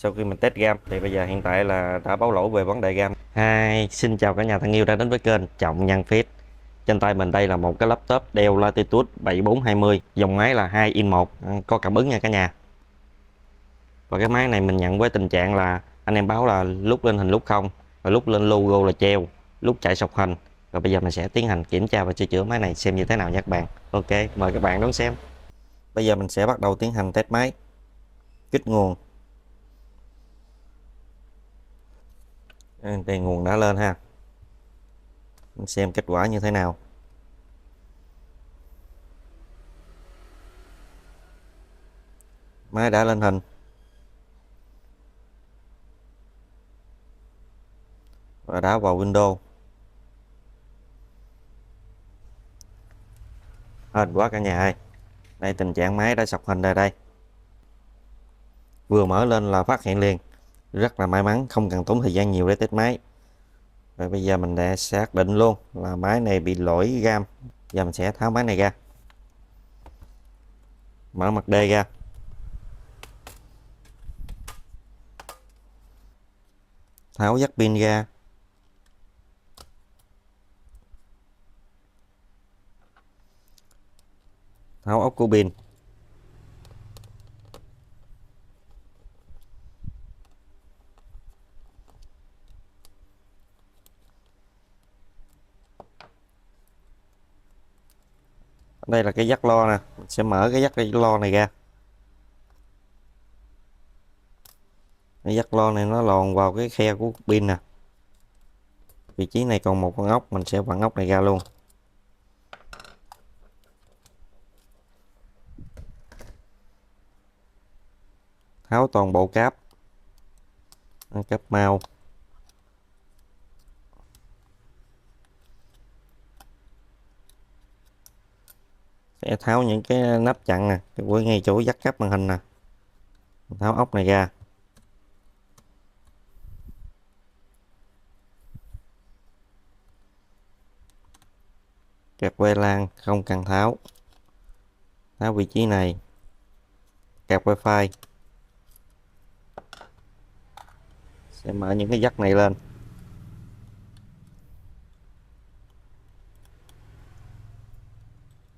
Sau khi mình test RAM thì bây giờ hiện tại là đã báo lỗi về vấn đề RAM. Xin chào cả nhà thân yêu đã đến với kênh Trọng Nhân Fit. Trên tay mình đây là một cái laptop Dell Latitude 7420, dòng máy là 2 in 1, có cảm ứng nha cả nhà. Và cái máy này mình nhận với tình trạng là anh em báo là lúc lên hình lúc không, và lúc lên logo là treo, lúc chạy sọc hình. Rồi bây giờ mình sẽ tiến hành kiểm tra và sửa chữa máy này xem như thế nào nha các bạn. Ok, mời các bạn đón xem. Bây giờ mình sẽ bắt đầu tiến hành test máy. Kích nguồn. Đây, nguồn đã lên ha. Mình xem kết quả như thế nào. Máy đã lên hình. Và đã vào Windows. Hên quá cả nhà ơi. Đây tình trạng máy đã sọc hình đây. Vừa mở lên là phát hiện liền. Rất là may mắn, không cần tốn thời gian nhiều để test máy. Rồi bây giờ mình đã xác định luôn là máy này bị lỗi RAM. Giờ mình sẽ tháo máy này ra. Mở mặt D ra. Tháo jack pin ra. Tháo ốc của pin. Đây là cái jack lo nè, mình sẽ mở cái jack lo này ra. Cái jack lo này nó lòn vào cái khe của pin nè. Vị trí này còn một con ốc, mình sẽ vặn ốc này ra luôn. Tháo toàn bộ cáp. Cáp mao. Sẽ tháo những cái nắp chặn nè, với ngay chỗ dắt cáp màn hình nè. Tháo ốc này ra. Kẹp que lan không cần tháo. Tháo vị trí này. Kẹp wifi. Sẽ mở những cái dắt này lên.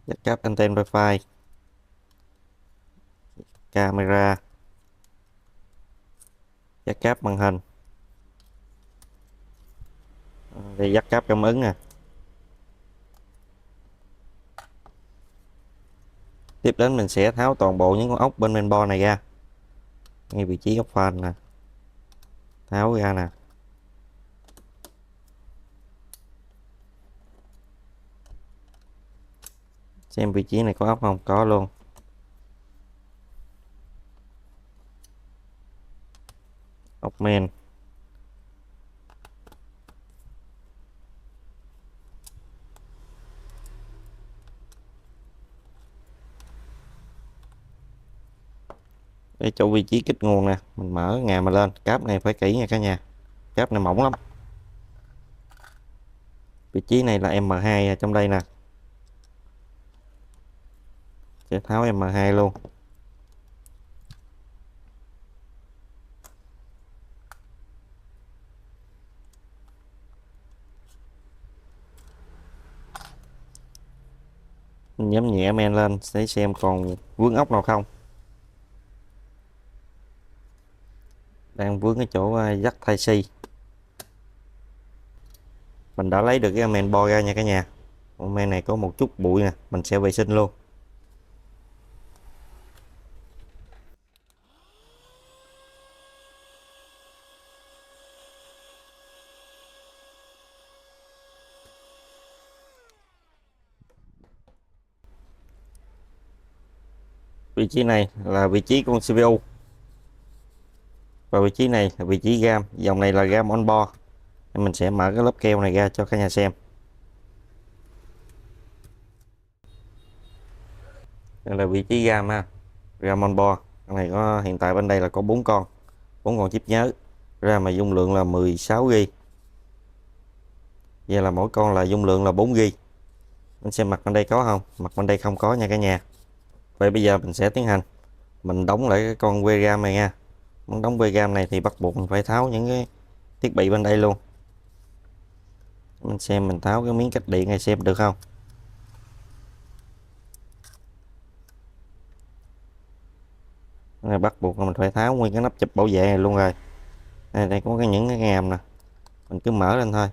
Dắt cáp anten wifi. Camera. Dắt cáp màn hình. Đây dắt cáp cảm ứng nè. Tiếp đến mình sẽ tháo toàn bộ những con ốc bên mainboard này ra. Ngay vị trí ốc fan nè. Tháo ra nè. Xem vị trí này có ốc không? Có luôn. Ốc main. Để chỗ vị trí kích nguồn nè, mình mở ngà mà lên. Cáp này phải kỹ nha cả nhà. Cáp này mỏng lắm. Vị trí này là M2 ở trong đây nè. Sẽ tháo M2 luôn. Mình nhấn nhẹ men lên để xem còn vướng ốc nào không. Đang vướng cái chỗ jack Type-C. Mình đã lấy được cái main board ra nha cả nhà. Main này có một chút bụi nè, mình sẽ vệ sinh luôn. Vị trí này là vị trí con CPU. Và vị trí này là vị trí RAM. Dòng này là RAM onboard. Mình sẽ mở cái lớp keo này ra cho cả nhà xem. Đây là vị trí RAM ha. RAM onboard. Cái này có hiện tại bên đây là có 4 con chip nhớ. RAM mà dung lượng là 16 GB. Vậy là mỗi con là dung lượng là 4 GB. Mình xem mặt bên đây có không? Mặt bên đây không có nha cả nhà. Vậy bây giờ mình sẽ tiến hành mình đóng lại cái con que RAM này nha. muốn đóng Vgam này thì bắt buộc mình phải tháo những cái thiết bị bên đây luôn. Mình xem mình tháo cái miếng cách điện này xem được không. Này bắt buộc là mình phải tháo nguyên cái nắp chụp bảo vệ này luôn rồi. Đây có những cái ngàm nè, mình cứ mở lên thôi.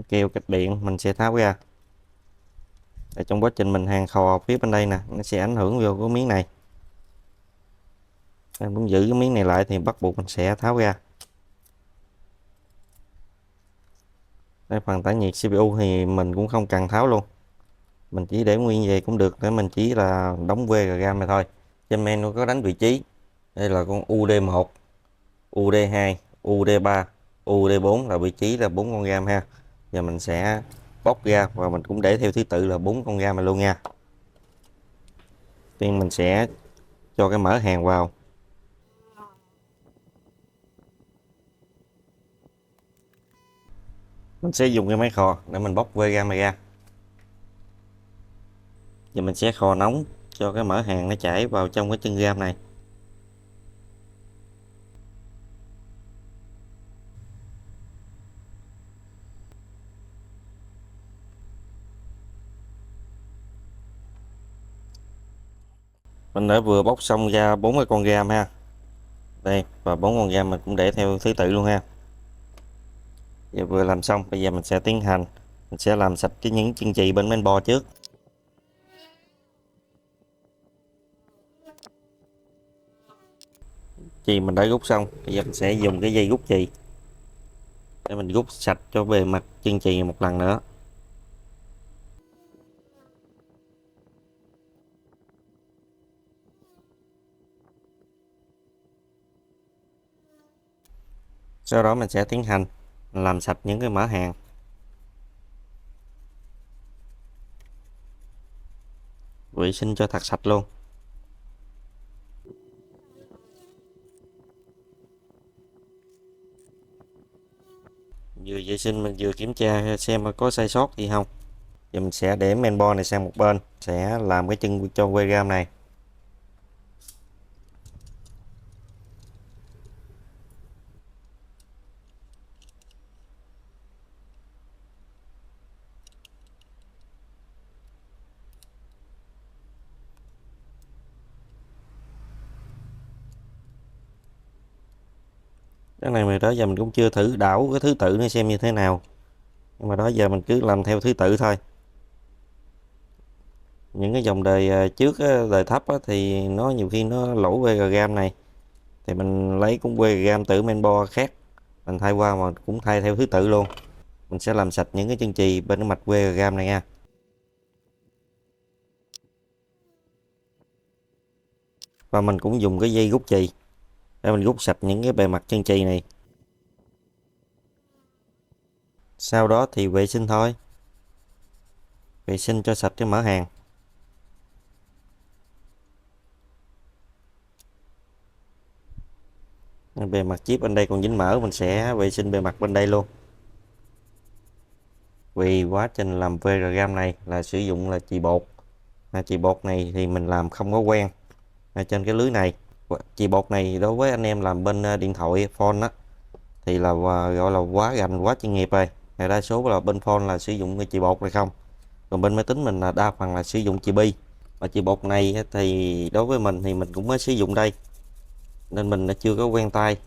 Keo cách điện mình sẽ tháo ra. Để trong quá trình mình hàn khò phía bên đây nè, nó sẽ ảnh hưởng vô cái miếng này. Mình muốn giữ cái miếng này lại thì bắt buộc mình sẽ tháo ra. Đây, phần tản nhiệt CPU thì mình cũng không cần tháo luôn, mình chỉ để nguyên về cũng được, để mình chỉ là đóng VRAM này thôi. Trên menu có đánh vị trí, đây là con UD1, UD2, UD3, UD4 là vị trí là 4 con RAM ha. Giờ mình sẽ bóc ra và mình cũng để theo thứ tự là 4 con RAM này luôn nha. Tiên mình sẽ cho cái mỡ hàng vào. Mình sẽ dùng cái máy kho để mình bóc VRAM này ra. Giờ mình sẽ kho nóng cho cái mỡ hàng nó chảy vào trong cái chân RAM này. Mình đã vừa bóc xong ra 4 cái con RAM ha. Đây, và 4 con RAM mình cũng để theo thứ tự luôn ha. Giờ vừa làm xong, bây giờ mình sẽ tiến hành mình sẽ làm sạch những chân chì bên mainboard trước. Chì mình đã rút xong, bây giờ mình sẽ dùng cái dây rút chì để mình rút sạch cho bề mặt chân chì một lần nữa. Sau đó mình sẽ tiến hành làm sạch những cái mỡ hàng. Vệ sinh cho thật sạch luôn. Vừa vệ sinh mình vừa kiểm tra xem có sai sót gì không. Giờ mình sẽ để mainboard này sang một bên, sẽ làm cái chân cho VRAM này. Cái này mà đó giờ mình cũng chưa thử đảo cái thứ tự nó xem như thế nào, nhưng mà đó giờ mình cứ làm theo thứ tự thôi. Những cái dòng đời trước đời thấp thì nó nhiều khi nó lỗi VRAM này, thì mình lấy cũng VRAM từ mainboard khác mình thay qua, mà cũng thay theo thứ tự luôn. Mình sẽ làm sạch những cái chân chì bên cái mạch VRAM này nha. Và mình cũng dùng cái dây rút chì để mình rút sạch những cái bề mặt chân chì này. Sau đó thì vệ sinh thôi, vệ sinh cho sạch cái mỡ hàng. Bề mặt chip bên đây còn dính mỡ, mình sẽ vệ sinh bề mặt bên đây luôn. Vì quá trình làm VRAM này là sử dụng là chì bột, chì bột này thì mình làm không có quen trên cái lưới này. Chì bột này đối với anh em làm bên điện thoại phone á thì là gọi là quá gành, quá chuyên nghiệp rồi. Đa số là bên phone là sử dụng cái chì bột này không, còn bên máy tính mình là đa phần là sử dụng chì bi. Và chì bột này thì đối với mình thì mình cũng mới sử dụng đây, nên mình đã chưa có quen tay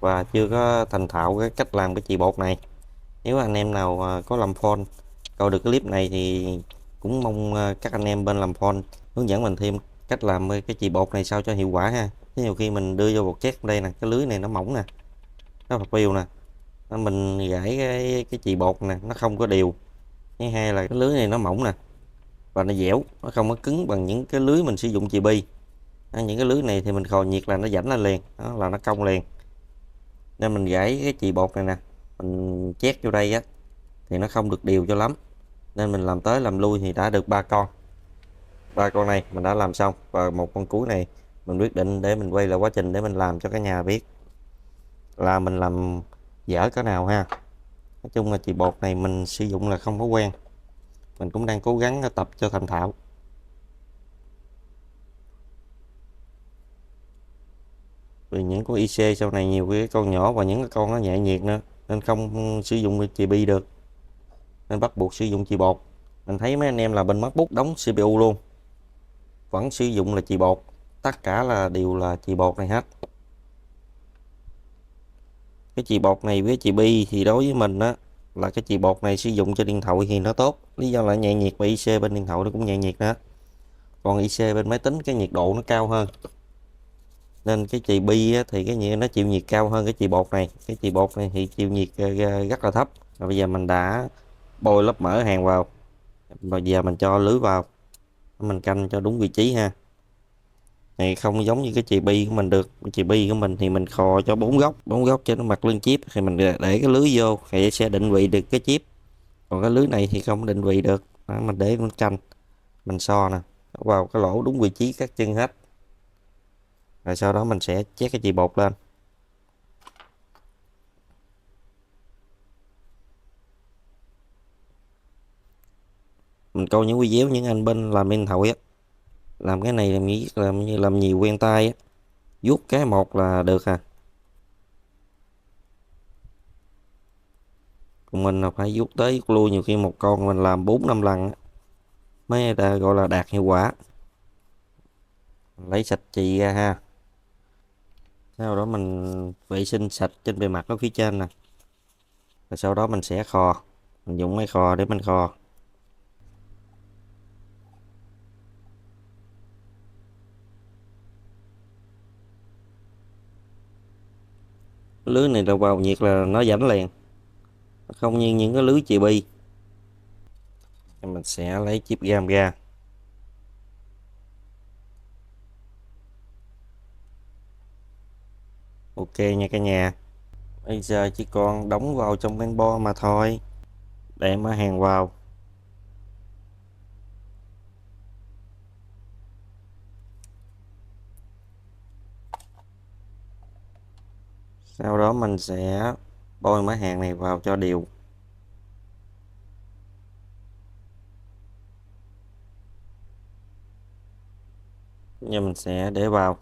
và chưa có thành thạo cái cách làm cái chì bột này. Nếu anh em nào có làm phone coi được cái clip này thì cũng mong các anh em bên làm phone hướng dẫn mình thêm cách làm cái chì bột này sao cho hiệu quả ha. Chứ nhiều khi mình đưa vô bột chét đây nè, cái lưới này nó mỏng nè, nó phập phìu nè, mình gãy cái chì bột nè, nó không có đều. Thứ hai là cái lưới này nó mỏng nè và nó dẻo, nó không có cứng bằng những cái lưới mình sử dụng chì bi. Những cái lưới này thì mình khò nhiệt là nó rãnh lên liền, đó là nó cong liền. Nên mình gãy cái chì bột này nè, mình chét vô đây á thì nó không được đều cho lắm, nên mình làm tới làm lui thì đã được ba con này mình đã làm xong, và một con cuối này mình quyết định để mình quay lại quá trình để mình làm cho cả nhà biết. là mình làm dở cái nào ha. Nói chung là chì bột này mình sử dụng là không có quen, mình cũng đang cố gắng tập cho thành thạo. Vì những con IC sau này nhiều cái con nhỏ và những cái con nó nhẹ nhiệt nữa nên không sử dụng chì bi được, nên bắt buộc sử dụng chì bột. Mình thấy mấy anh em là bên MacBook đóng CPU luôn vẫn sử dụng là chì bột, tất cả là đều là chì bột này hết. Cái chì bột này với chì bi thì đối với mình á là cái chì bột này sử dụng cho điện thoại thì nó tốt, lý do là nhẹ nhiệt, và IC bên điện thoại nó cũng nhẹ nhiệt nữa, còn IC bên máy tính cái nhiệt độ nó cao hơn, nên cái chì bi á, thì cái nhiệt nó chịu nhiệt cao hơn cái chì bột này. Cái chì bột này thì chịu nhiệt rất là thấp. Và bây giờ mình đã bôi lớp mỡ hàng vào, và giờ mình cho lưới vào, mình canh cho đúng vị trí ha. Này không giống như cái chì bi của mình được. Chì bi của mình thì mình khò cho bốn góc cho nó mặt lưng chip, thì mình để cái lưới vô thì sẽ định vị được cái chip, còn cái lưới này thì không định vị được. Đó, mình để mình canh, mình so nè, vào cái lỗ đúng vị trí các chân hết, rồi sau đó mình sẽ chét cái chì bột lên. Mình coi những video những anh bên làm điện thoại á, làm cái này làm nhiều quen tay á, vuốt cái một là được à. Còn mình là phải vuốt tới vuốt lui, nhiều khi một con mình làm 4-5 lần á, mới đã gọi là đạt hiệu quả. Lấy sạch chì ra ha, sau đó mình vệ sinh sạch trên bề mặt ở phía trên nè, rồi sau đó mình sẽ kho, mình dùng máy kho để mình kho. Lưới này đầu vào nhiệt là nó rảnh liền, không như những cái lưới chì bi. Mình sẽ lấy chip gam ra. Ok nha cả nhà. Bây giờ chỉ còn đóng vào trong men bo mà thôi, để mở hàng vào. Sau đó mình sẽ bôi mã hàng này vào cho đều. Giờ mình sẽ để vào.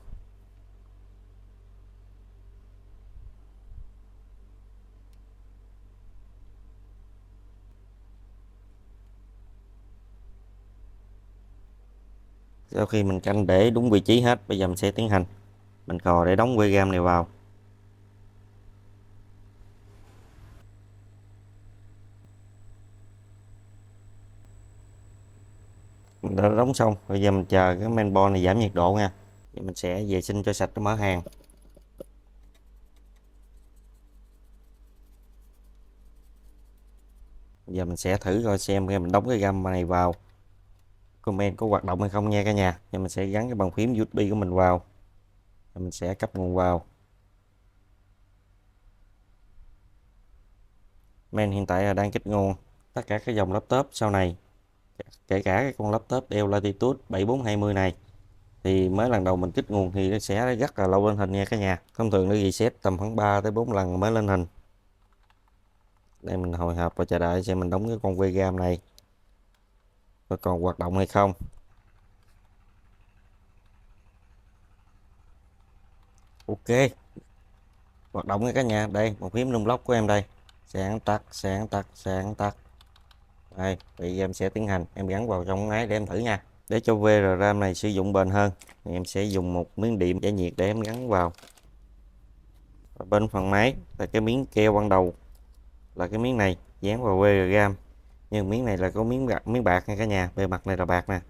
Sau khi mình canh để đúng vị trí hết, bây giờ mình sẽ tiến hành mình khò để đóng que gam này vào. Mình đã đóng xong, bây giờ mình chờ cái main board này giảm nhiệt độ nha. Thì mình sẽ vệ sinh cho sạch cái mỡ hàng. Giờ mình sẽ thử coi xem khi mình đóng cái gam này vào comment có hoạt động hay không nha cả nhà. Giờ mình sẽ gắn cái bàn phím USB của mình vào. Rồi mình sẽ cấp nguồn vào. Main hiện tại là đang kích nguồn tất cả các dòng laptop sau này, kể cả cái con laptop Dell Latitude 7420 này, thì mới lần đầu mình kích nguồn thì nó sẽ rất là lâu lên hình nha cả nhà. Thông thường nó reset tầm khoảng 3 tới 4 lần mới lên hình. Đây mình hồi hộp và chờ đợi xem mình đóng cái con webcam này và còn hoạt động hay không. Ok, hoạt động nha cả nhà. Đây một phím nung lock của em đây, sáng tắt sáng tắt sáng tắt. Đây thì em sẽ tiến hành em gắn vào trong máy để em thử nha. Để cho VRAM này sử dụng bền hơn thì em sẽ dùng một miếng điện giải nhiệt để em gắn vào. Và bên phần máy là cái miếng keo ban đầu là cái miếng này dán vào VRAM, nhưng miếng này là có miếng bạc nha cả nhà. Bề mặt này là bạc nè,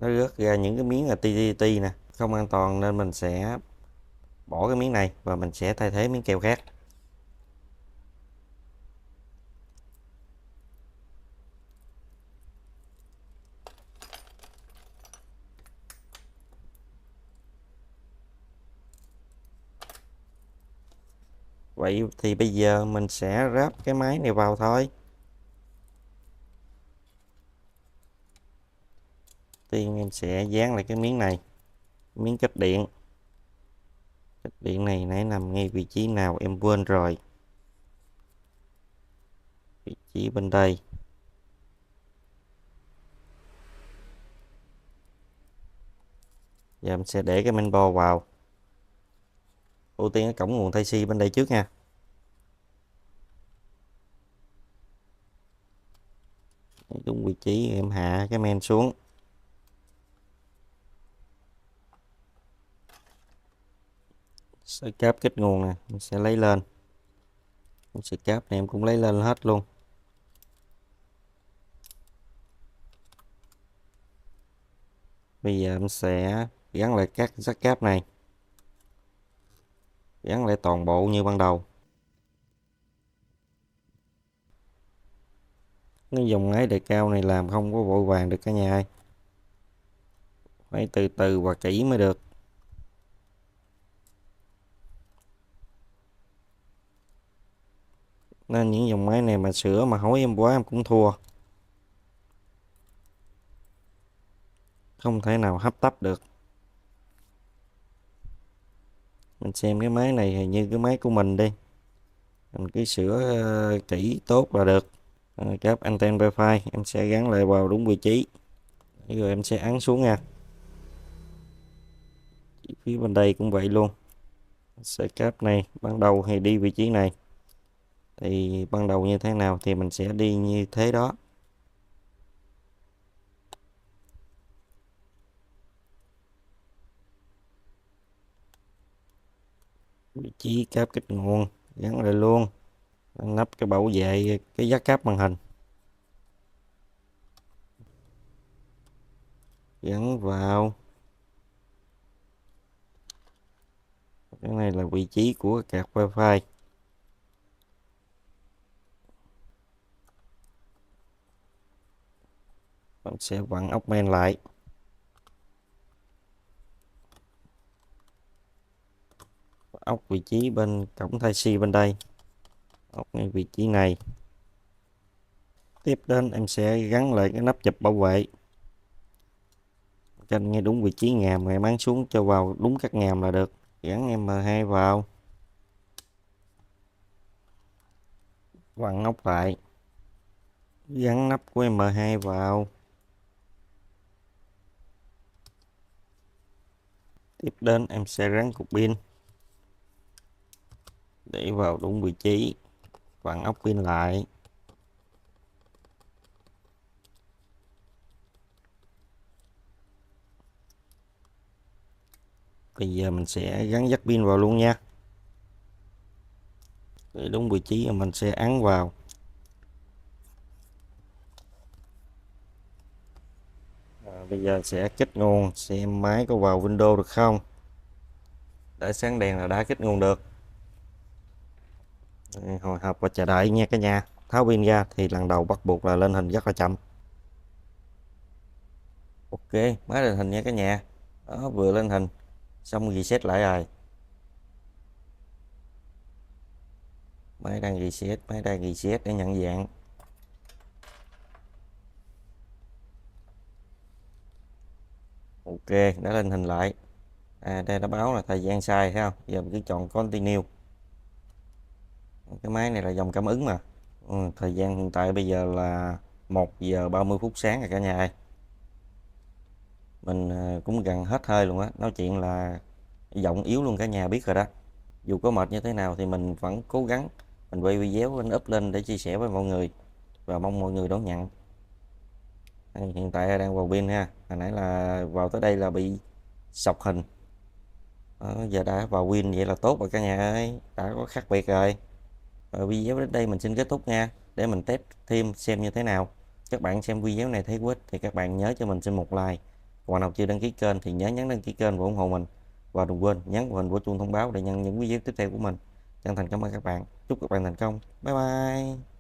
nó rớt ra những cái miếng là ti nè, không an toàn nên mình sẽ bỏ cái miếng này và mình sẽ thay thế miếng keo khác. Vậy thì bây giờ mình sẽ ráp cái máy này vào thôi. Tiên em sẽ dán lại cái miếng này, miếng cách điện. Cách điện này nãy nằm ngay vị trí nào em quên rồi. Vị trí bên đây. Giờ em sẽ để cái main board vào. Ưu tiên cái cổng nguồn Type-C bên đây trước nha. Đúng vị trí em hạ cái main xuống. Sợi cáp kết nguồn nè, mình sẽ lấy lên. Sợi cáp này em cũng lấy lên hết luôn. Bây giờ em sẽ gắn lại các jack cáp này. Gắn lại toàn bộ như ban đầu. Cái dòng máy đề cao này làm không có vội vàng được cả nhà ơi. Phải từ từ và kỹ mới được. Nên những dòng máy này mà sửa mà hối em quá em cũng thua. Không thể nào hấp tấp được. Mình xem cái máy này hình như cái máy của mình đi. Mình cứ sửa kỹ tốt là được. Cáp anten wifi em sẽ gắn lại vào đúng vị trí. Rồi em sẽ ấn xuống nha. Phía bên đây cũng vậy luôn. Sợi cáp này ban đầu thì đi vị trí này. Thì ban đầu như thế nào thì mình sẽ đi như thế đó. Vị trí cáp kết nguồn gắn lại luôn. Nắp cái bảo vệ cái giá cáp màn hình. Gắn vào. Cái này là vị trí của card wifi. Mình sẽ vặn ốc men lại. Ốc vị trí bên cổng Type-C bên đây. Ốc ngay vị trí này. Tiếp đến em sẽ gắn lại cái nắp chụp bảo vệ. Canh ngay đúng vị trí ngàm rồi mang xuống cho vào đúng các ngàm là được. Gắn M2 vào. Vặn ốc lại. Gắn nắp của M2 vào. Tiếp đến em sẽ gắn cục pin. Để vào đúng vị trí. Vặn ốc pin lại. Bây giờ mình sẽ gắn jack pin vào luôn nha. Để đúng vị trí mình sẽ ấn vào. Bây giờ sẽ kết nguồn xem máy có vào Windows được không. Để sáng đèn là đã kết nguồn được. Hồi hộp và chờ đợi nha cả nhà. Tháo pin ra thì lần đầu bắt buộc là lên hình rất là chậm. Ok, máy lên hình nha cả nhà. Đó, vừa lên hình xong reset lại rồi. Máy đang reset để nhận dạng. Ok, đã lên hình lại. Đây nó báo là thời gian sai thấy không? Giờ mình cứ chọn continue. Cái máy này là dòng cảm ứng mà. Thời gian hiện tại bây giờ là 1 giờ 30 phút sáng rồi cả nhà ơi. Mình cũng gần hết hơi luôn á. Nói chuyện là giọng yếu luôn cả nhà biết rồi đó. Dù có mệt như thế nào thì mình vẫn cố gắng. Mình quay video mình up lên để chia sẻ với mọi người. Và mong mọi người đón nhận. Hiện tại đang vào pin ha. Hồi nãy là vào tới đây là bị sọc hình. Giờ đã vào win vậy là tốt rồi cả nhà ơi. Đã có khác biệt rồi. Video đến đây mình xin kết thúc nha. Để mình test thêm xem như thế nào. Các bạn xem video này thấy hữu ích thì các bạn nhớ cho mình xin một like. Còn bạn nào chưa đăng ký kênh thì nhớ nhấn đăng ký kênh và ủng hộ mình. Và đừng quên nhấn vào hình của chuông thông báo để nhận những video tiếp theo của mình. Chân thành cảm ơn các bạn. Chúc các bạn thành công. Bye bye.